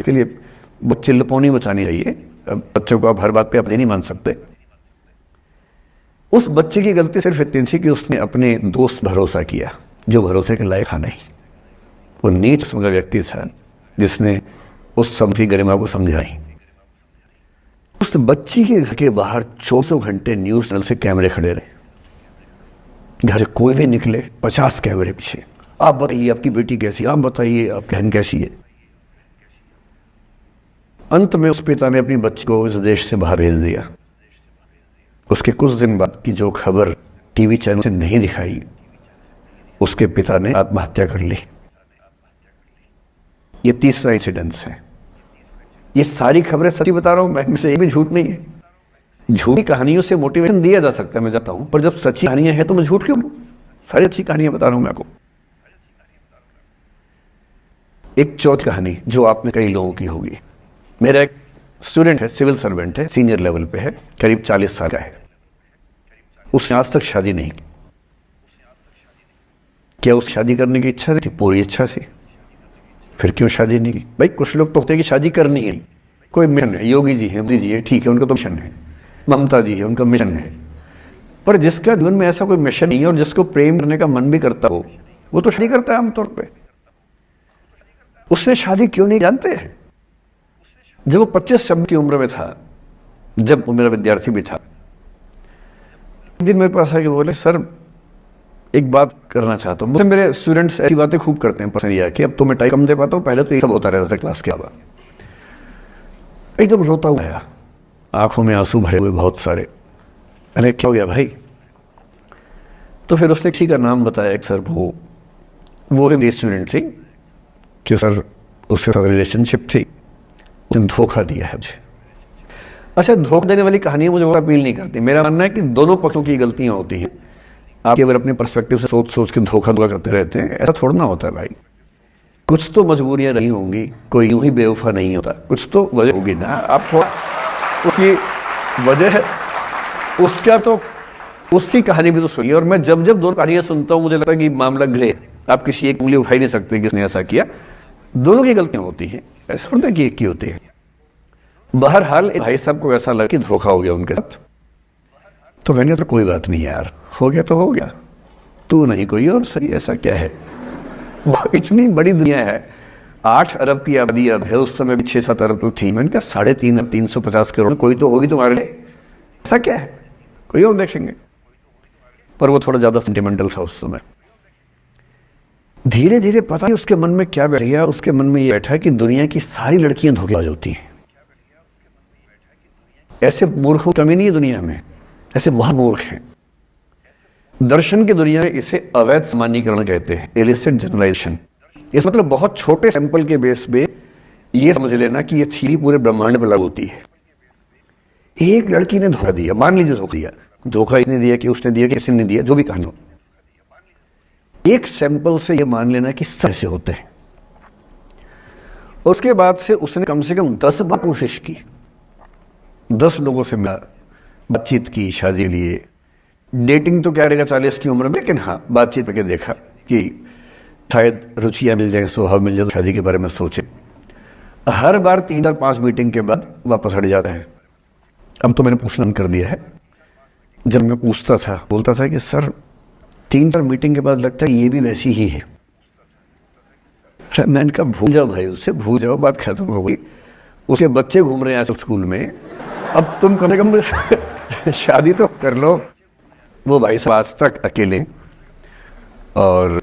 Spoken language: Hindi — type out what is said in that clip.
इसलिए बच्चे लपौनी बचानी चाहिए। बच्चों को आप हर बात पे अपने नहीं मान सकते। उस बच्चे की गलती सिर्फ इतनी थी कि उसने अपने दोस्त भरोसा किया जो भरोसे के लायक था नहीं। वो नीच किस्म का व्यक्ति था जिसने उस सब की गरिमा को समझाई। उस बच्ची के घर के बाहर 24 घंटे न्यूज चैनल से कैमरे खड़े रहे। घर से कोई भी निकले 50 कैमरे पीछे, आप बताइए आपकी बेटी कैसी, आप बताइए आपकी बहन कैसी है। अंत में उस पिता ने अपनी बच्ची को इस देश से बाहर भेज दिया। उसके कुछ दिन बाद की जो खबर टीवी चैनल से नहीं दिखाई, उसके पिता ने आत्महत्या कर ली। ये तीसरा इंसिडेंट है। ये सारी खबरें सच्ची बता रहा हूं मैं, इनमें से एक भी झूठ नहीं है। झूठी कहानियों से मोटिवेशन दिया जा सकता है, मैं जाता हूं, पर जब सच्ची कहानियां हैं तो मैं झूठ क्यों बोलूं? सारी अच्छी कहानियां बता रहा हूं मैं आपको। एक चौथी कहानी जो आप में कई लोगों की होगी। मेरा एक स्टूडेंट है, सिविल सर्वेंट है, सीनियर लेवल पे है, करीब 40 साल का है। उसने आज तक शादी नहीं की। क्या उस शादी करने की इच्छा थी? पूरी इच्छा थी। फिर क्यों शादी नहीं की? भाई कुछ लोग तो होते हैं कि शादी करनी है, कोई मिशन है। योगी जी है, मोदी जी है, ठीक है, उनका तो मिशन है। ममता जी है, उनका मिशन है। पर जिसका जीवन में ऐसा कोई मिशन नहीं है और जिसको प्रेम करने का मन भी करता हो, वो तो शादी करता है आमतौर पे। उसने शादी क्यों नहीं, जानते हैं? जब वो 25 की उम्र में था, जब वो मेरा विद्यार्थी भी था, एक दिन मेरे पास आके बोले, सर एक बात करना चाहता हूँ। मुझे मेरे स्टूडेंट्स ऐसी बातें खूब करते हैं पसंद, कि अब तो मैं टाइम कम दे पाता हूँ, पहले तो ये सब होता रहता था क्लास के अलावा। एकदम रोता हुआ आया, आंखों में आंसू भरे हुए बहुत सारे। मैंने क्या हो गया भाई? तो फिर उसने किसी का नाम बताया, सर वो मेरी स्टूडेंट थी कि सर उसके साथ रिलेशनशिप थी, उसने धोखा दिया है मुझे। अच्छा, धोखा देने वाली कहानियां मुझे अपील नहीं करती। मेरा मानना है कि दोनों पक्षों की गलतियां होती हैं। आप केवल अपने पर्सपेक्टिव से सोच के धोखा करते रहते हैं, ऐसा थोड़ा ना होता है भाई। कुछ तो मजबूरियां रही होंगी, कोई यूं ही बेवफा नहीं होता, कुछ तो वजह होगी ना। आप थोड़ा उसकी वजह, उसका तो उसकी कहानी भी तो सुनिए। और मैं जब जब दोनों कहानियां सुनता हूं, मुझे लगता है कि मामला ग्रे। आप किसी एक उंगली उठा ही नहीं सकते किसने ऐसा किया। दोनों की गलतियां होती हैं, ऐसा थोड़ा कि एक की होती है। बहरहाल भाई साहब को ऐसा लगा कि धोखा हो गया उनके साथ। तो मैंने तो कोई बात नहीं यार, हो गया तो हो गया, तू नहीं कोई और सही, ऐसा क्या है। इतनी बड़ी दुनिया है, 8 अरब की आबादी अब है, उस समय भी 6-7 अरब तो थी। मैंने कहा 3.5 350 करोड़ कोई तो होगी तुम्हारे लिए, ऐसा क्या है, कोई और देखेंगे। पर वो थोड़ा ज्यादा सेंटिमेंटल था उस समय। धीरे धीरे पता नहीं उसके मन में क्या बैठ गया। उसके मन में ये बैठा कि दुनिया की सारी लड़कियां धोखेबाज होती हैं। ऐसे मूर्ख कमी नहीं है दुनिया में, ऐसे बहुत मूर्ख हैं। दर्शन की दुनिया में इसे अवैध सामान्यीकरण कहते हैं, इलिसिट जनरलाइजेशन। इस मतलब बहुत छोटे सैंपल के बेस पे ये समझ लेना कि ये थ्योरी पूरे ब्रह्मांड पर लागू होती है। एक लड़की ने धोखा दिया, मान लीजिए धोखा दिया, धोखा इसने दिया कि उसने दिया कि किसी ने दिया, जो भी कहानी हो, एक सैंपल से ये मान लेना कि सब ऐसे होते हैं। उसके बाद से उसने कम से कम 10 बार कोशिश की, 10 लोगों से मिला, बातचीत की शादी के लिए। डेटिंग तो क्या रहेगा 40 की उम्र में, लेकिन हाँ बातचीत करके देखा कि शायद रुचियां मिल जाए, स्वभाव मिल जाए, तो शादी के बारे में सोचे। हर बार 3-4-5 मीटिंग के बाद वापस हट जाता है। अब तो मैंने पूछना बंद कर दिया है। जब मैं पूछता था, बोलता था कि सर 3-4 मीटिंग के बाद लगता है ये भी वैसी ही है। मैंने कहा भूल जाओ भाई, उससे भूल जाओ, बात खत्म हो गई। उसके बच्चे घूम रहे हैं स्कूल में, अब तुम कम से कम शादी तो कर लो। वो भाई साहब आज तक अकेले, और